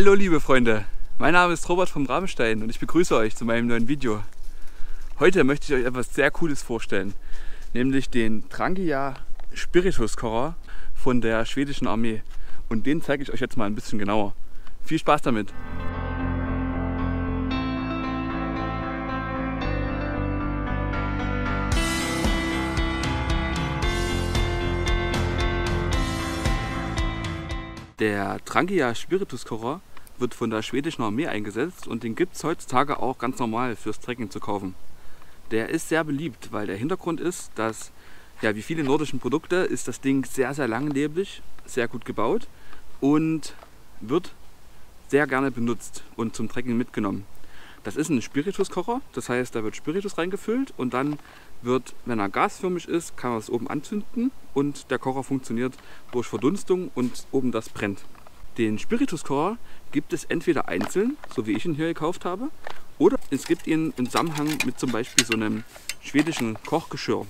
Hallo liebe Freunde, mein Name ist Robert vom Rabenstein und ich begrüße euch zu meinem neuen Video. Heute möchte ich euch etwas sehr Cooles vorstellen, nämlich den Trangia Spirituskocher von der schwedischen Armee. Und den zeige ich euch jetzt mal ein bisschen genauer. Viel Spaß damit! Der Trangia Spirituskocher wird von der schwedischen Armee eingesetzt und den gibt es heutzutage auch ganz normal fürs Trekking zu kaufen. Der ist sehr beliebt, weil der Hintergrund ist, dass, ja, wie viele nordischen Produkte, ist das Ding sehr, sehr langlebig, sehr gut gebaut und wird sehr gerne benutzt und zum Trekking mitgenommen. Das ist ein Spirituskocher, das heißt, da wird Spiritus reingefüllt und dann wird, wenn er gasförmig ist, kann man es oben anzünden und der Kocher funktioniert durch Verdunstung und oben das brennt. Den Spirituskocher gibt es entweder einzeln, so wie ich ihn hier gekauft habe, oder es gibt ihn im Zusammenhang mit zum Beispiel so einem schwedischen Kochgeschirr.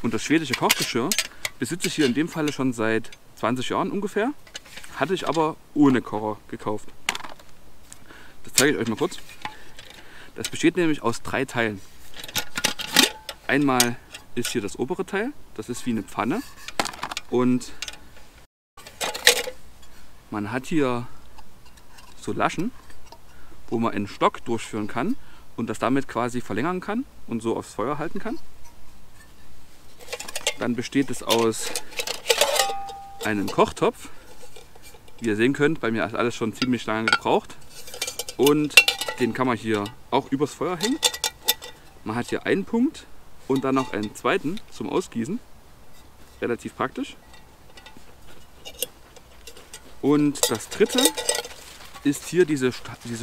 Und das schwedische Kochgeschirr besitze ich hier in dem Falle schon seit 20 Jahren ungefähr, hatte ich aber ohne Kocher gekauft. Das zeige ich euch mal kurz. Das besteht nämlich aus 3 Teilen. Einmal ist hier das obere Teil, das ist wie eine Pfanne und man hat hier so Laschen, wo man einen Stock durchführen kann und das damit quasi verlängern kann und so aufs Feuer halten kann. Dann besteht es aus einem Kochtopf. Wie ihr sehen könnt, bei mir ist alles schon ziemlich lange gebraucht und den kann man hier auch übers Feuer hängen. Man hat hier einen Punkt und dann noch einen zweiten zum Ausgießen. Relativ praktisch. Und das dritte ist hier diese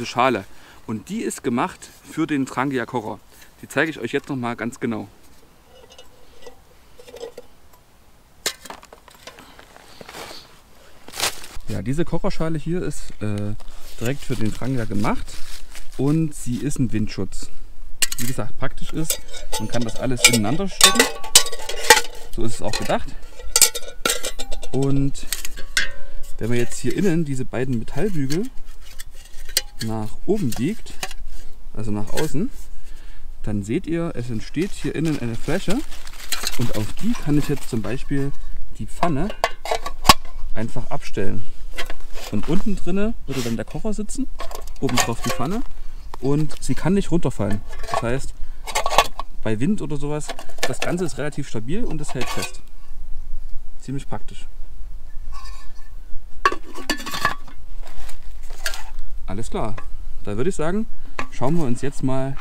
Schale. Und die ist gemacht für den Trangia Kocher. Die zeige ich euch jetzt noch mal ganz genau. Ja, diese Kocherschale hier ist direkt für den Trangia gemacht und sie ist ein Windschutz. Wie gesagt, praktisch ist, man kann das alles ineinander stecken. So ist es auch gedacht. Und wenn man jetzt hier innen diese beiden Metallbügel nach oben biegt, also nach außen, dann seht ihr, es entsteht hier innen eine Fläche und auf die kann ich jetzt zum Beispiel die Pfanne einfach abstellen. Und unten drinne würde dann der Kocher sitzen, oben drauf die Pfanne und sie kann nicht runterfallen. Das heißt, bei Wind oder sowas, das Ganze ist relativ stabil und es hält fest. Ziemlich praktisch. Alles klar, da würde ich sagen, schauen wir uns jetzt mal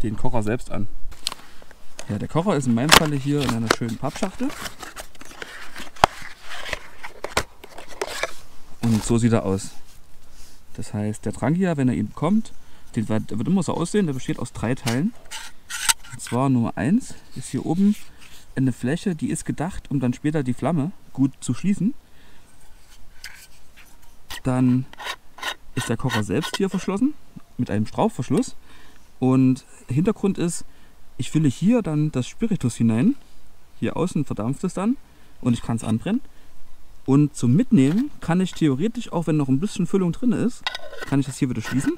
den Kocher selbst an. Ja, der Kocher ist in meinem Falle hier in einer schönen Pappschachtel. Und so sieht er aus. Das heißt, der Trangia, wenn er ihn bekommt, der wird immer so aussehen, der besteht aus 3 Teilen. Und zwar Nummer 1 ist hier oben eine Fläche, die ist gedacht, um dann später die Flamme gut zu schließen. Dann ist der Kocher selbst hier verschlossen mit einem Strauchverschluss. Und Hintergrund ist, ich fülle hier dann das Spiritus hinein. Hier außen verdampft es dann und ich kann es anbrennen. Und zum Mitnehmen kann ich theoretisch, auch wenn noch ein bisschen Füllung drin ist, kann ich das hier wieder schließen.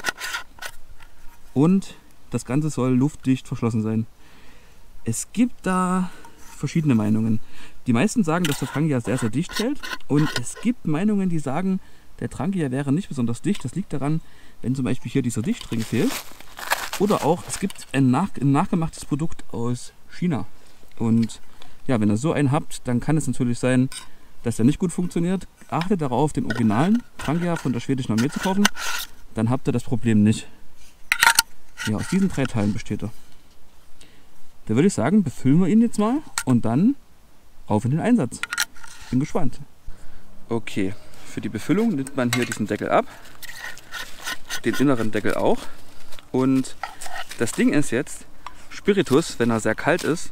Und das Ganze soll luftdicht verschlossen sein. Es gibt da verschiedene Meinungen. Die meisten sagen, dass der Trangia sehr, sehr dicht hält. Und es gibt Meinungen, die sagen, der Trangia wäre nicht besonders dicht. Das liegt daran, wenn zum Beispiel hier dieser Dichtring fehlt. Oder auch, es gibt ein nachgemachtes Produkt aus China. Und ja, wenn ihr so einen habt, dann kann es natürlich sein, dass der nicht gut funktioniert. Achtet darauf, den originalen Trangia von der schwedischen Armee zu kaufen. Dann habt ihr das Problem nicht. Ja, aus diesen 3 Teilen besteht er. Da würde ich sagen, befüllen wir ihn jetzt mal und dann auf in den Einsatz. Bin gespannt. Okay, für die Befüllung nimmt man hier diesen Deckel ab, den inneren Deckel auch. Und das Ding ist jetzt, Spiritus, wenn er sehr kalt ist,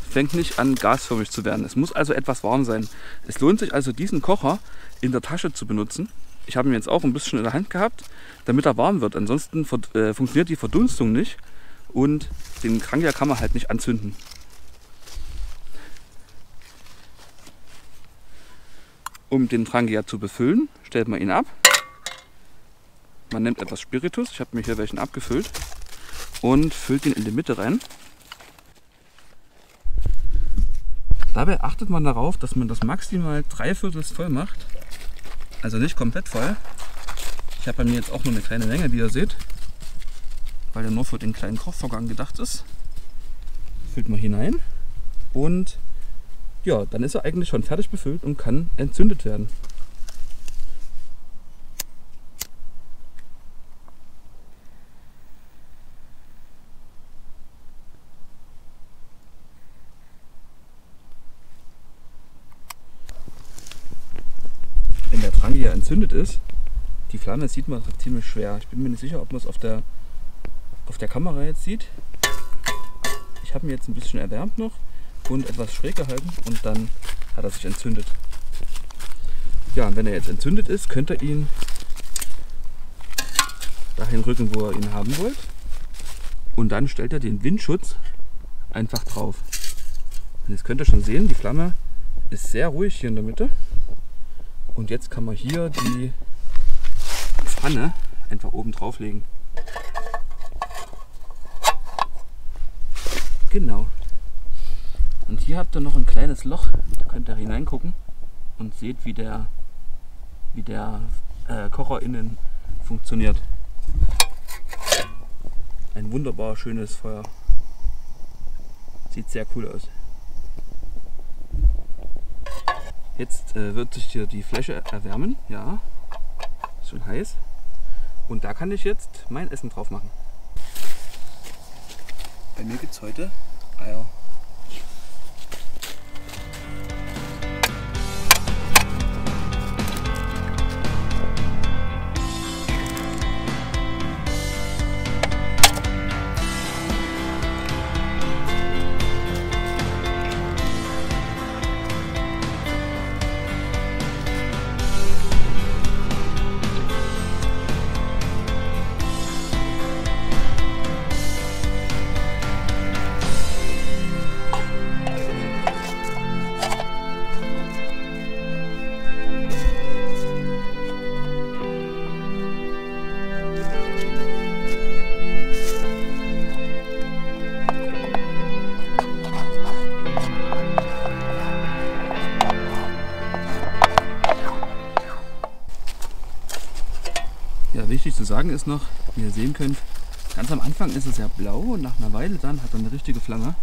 fängt nicht an gasförmig zu werden. Es muss also etwas warm sein. Es lohnt sich also, diesen Kocher in der Tasche zu benutzen. Ich habe ihn jetzt auch ein bisschen in der Hand gehabt, damit er warm wird. Ansonsten funktioniert die Verdunstung nicht und den Trangia kann man halt nicht anzünden. Um den Trangia zu befüllen, stellt man ihn ab, Man nimmt etwas Spiritus, ich habe mir hier welchen abgefüllt und füllt ihn in die Mitte rein. Dabei achtet man darauf, dass man das maximal 3/4 voll macht, also nicht komplett voll. Ich habe bei mir jetzt auch nur eine kleine Menge, wie ihr seht, weil der nur für den kleinen Kochvorgang gedacht ist. Füllt man hinein und ja, dann ist er eigentlich schon fertig befüllt und kann entzündet werden. Wenn der Trangia entzündet ist, die Flamme sieht man ziemlich schwer. Ich bin mir nicht sicher, ob man es auf der Kamera jetzt sieht. Ich habe ihn jetzt ein bisschen erwärmt noch und etwas schräg gehalten und dann hat er sich entzündet. Ja, und wenn er jetzt entzündet ist, könnt ihr ihn dahin rücken, wo ihr ihn haben wollt. Und dann stellt ihr den Windschutz einfach drauf. Und jetzt könnt ihr schon sehen, die Flamme ist sehr ruhig hier in der Mitte. Und jetzt kann man hier die Pfanne einfach oben drauf legen. Genau. Und hier habt ihr noch ein kleines Loch, da könnt ihr hineingucken und seht, wie der Kocher innen funktioniert. Ein wunderbar schönes Feuer. Sieht sehr cool aus. Jetzt wird sich hier die Fläche erwärmen. Ja, ist schon heiß. Und da kann ich jetzt mein Essen drauf machen. Bei mir gibt es heute Eier. Ja, wichtig zu sagen ist noch, wie ihr sehen könnt, ganz am Anfang ist es ja blau und nach einer Weile dann hat er eine richtige Flamme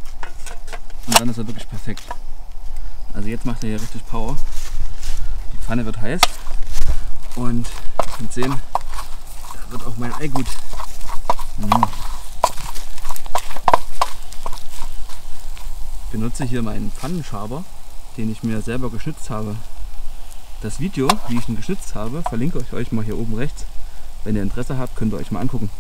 und dann ist er wirklich perfekt. Also jetzt macht er hier richtig Power. Die Pfanne wird heiß und ihr könnt sehen, da wird auch mein Ei gut. Ich benutze hier meinen Pfannenschaber, den ich mir selber geschnitzt habe. Das Video, wie ich ihn geschnitzt habe, verlinke ich euch mal hier oben rechts. Wenn ihr Interesse habt, könnt ihr euch mal angucken.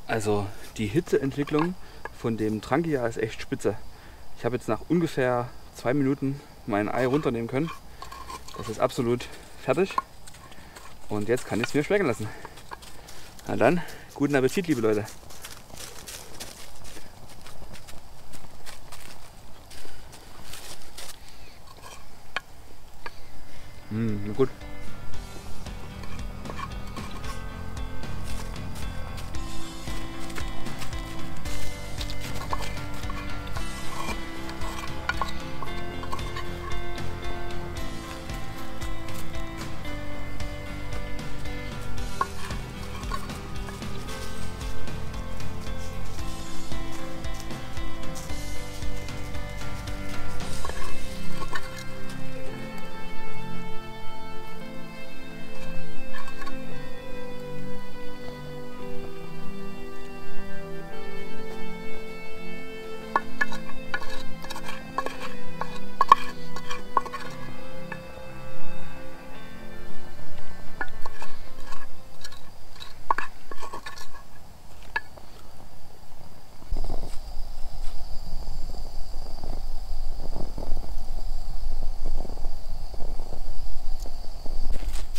Also die Hitzeentwicklung von dem Trangia ist echt spitze. Ich habe jetzt nach ungefähr 2 Minuten mein Ei runternehmen können. Das ist absolut fertig. Und jetzt kann ich es mir schmecken lassen. Na dann, guten Appetit, liebe Leute. Na gut.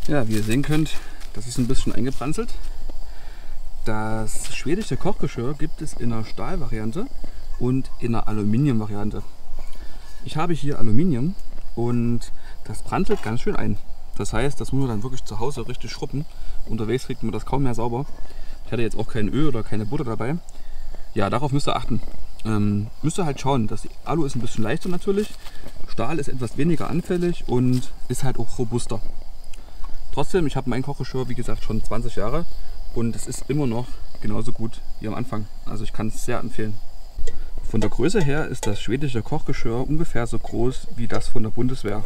Ja, wie ihr sehen könnt, Das ist ein bisschen eingebranzelt. Das schwedische Kochgeschirr gibt es in einer Stahlvariante und in einer Aluminiumvariante. Ich habe hier Aluminium und das brandelt ganz schön ein. Das heißt, das muss man dann wirklich zu Hause richtig schrubben. Unterwegs kriegt man das kaum mehr sauber. Ich hatte jetzt auch kein Öl oder keine Butter dabei. Ja, darauf müsst ihr achten. Müsst ihr halt schauen. Das Alu ist ein bisschen leichter natürlich. Stahl ist etwas weniger anfällig und ist halt auch robuster. Trotzdem, ich habe mein Kochgeschirr, wie gesagt, schon 20 Jahre und es ist immer noch genauso gut wie am Anfang. Also ich kann es sehr empfehlen. Von der Größe her ist das schwedische Kochgeschirr ungefähr so groß wie das von der Bundeswehr.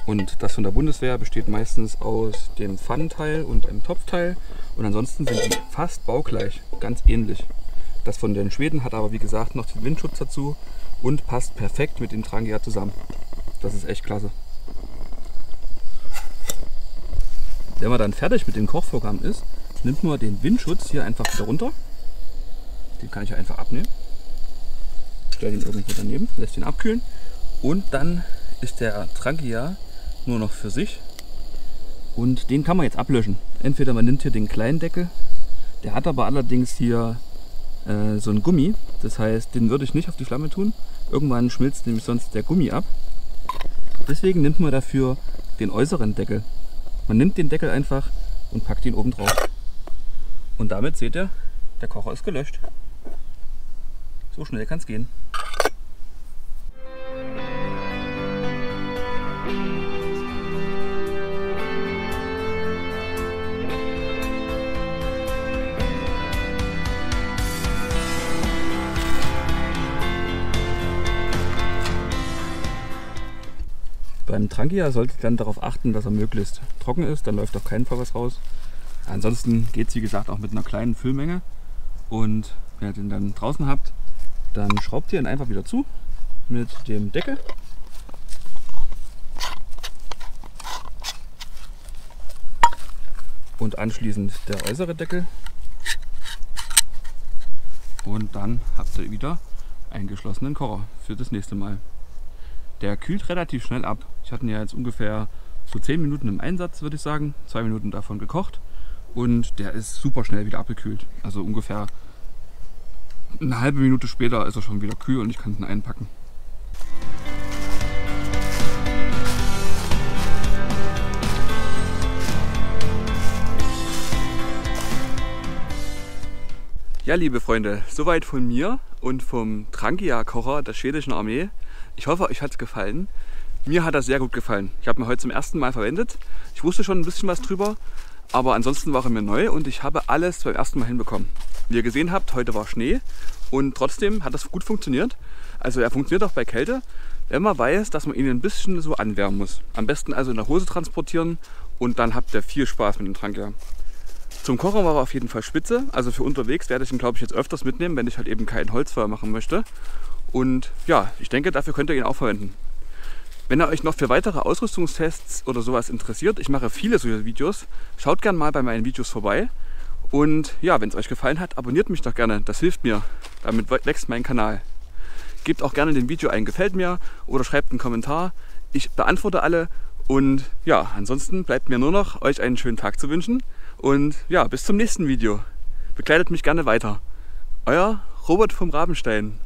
Und das von der Bundeswehr besteht meistens aus dem Pfannenteil und einem Topfteil und ansonsten sind die fast baugleich, ganz ähnlich. Das von den Schweden hat aber wie gesagt noch den Windschutz dazu und passt perfekt mit dem Trangia zusammen. Das ist echt klasse. Wenn man dann fertig mit dem Kochvorgang ist, nimmt man den Windschutz hier einfach wieder runter. Den kann ich einfach abnehmen. Stelle ihn irgendwo daneben, lässt ihn abkühlen und dann ist der Trangia nur noch für sich und den kann man jetzt ablöschen. Entweder man nimmt hier den kleinen Deckel, der hat aber allerdings hier so ein Gummi, das heißt, den würde ich nicht auf die Flamme tun. Irgendwann schmilzt nämlich sonst der Gummi ab. Deswegen nimmt man dafür den äußeren Deckel. Man nimmt den Deckel einfach und packt ihn oben drauf. Und damit seht ihr, der Kocher ist gelöscht. So schnell kann es gehen. Beim Trangia solltet ihr dann darauf achten, dass er möglichst trocken ist, dann läuft auf keinen Fall was raus. Ansonsten geht es wie gesagt auch mit einer kleinen Füllmenge und wenn ihr den dann draußen habt, dann schraubt ihr ihn einfach wieder zu mit dem Deckel. Und anschließend der äußere Deckel. Und dann habt ihr wieder einen geschlossenen Kocher für das nächste Mal. Der kühlt relativ schnell ab. Ich hatte ihn ja jetzt ungefähr so 10 Minuten im Einsatz, würde ich sagen. 2 Minuten davon gekocht. Und der ist super schnell wieder abgekühlt. Also ungefähr eine halbe Minute später ist er schon wieder kühl und ich kann ihn einpacken. Ja, liebe Freunde, soweit von mir und vom Trangia-Kocher der schwedischen Armee. Ich hoffe, euch hat es gefallen. Mir hat das sehr gut gefallen. Ich habe ihn heute zum ersten Mal verwendet. Ich wusste schon ein bisschen was drüber, aber ansonsten war er mir neu und ich habe alles beim ersten Mal hinbekommen. Wie ihr gesehen habt, heute war Schnee und trotzdem hat das gut funktioniert. Also er funktioniert auch bei Kälte, wenn man weiß, dass man ihn ein bisschen so anwärmen muss. Am besten also in der Hose transportieren und dann habt ihr viel Spaß mit dem Trangia. Zum Kochen war er auf jeden Fall spitze. Also für unterwegs werde ich ihn, glaube ich, jetzt öfters mitnehmen, wenn ich halt eben kein Holzfeuer machen möchte. Und ja, ich denke, dafür könnt ihr ihn auch verwenden. Wenn ihr euch noch für weitere Ausrüstungstests oder sowas interessiert, ich mache viele solche Videos, schaut gerne mal bei meinen Videos vorbei. Und ja, wenn es euch gefallen hat, abonniert mich doch gerne, das hilft mir. Damit wächst mein Kanal. Gebt auch gerne dem Video ein Gefällt mir oder schreibt einen Kommentar. Ich beantworte alle und ja, ansonsten bleibt mir nur noch, euch einen schönen Tag zu wünschen. Und ja, bis zum nächsten Video. Begleitet mich gerne weiter. Euer Robert vom Rabenstein.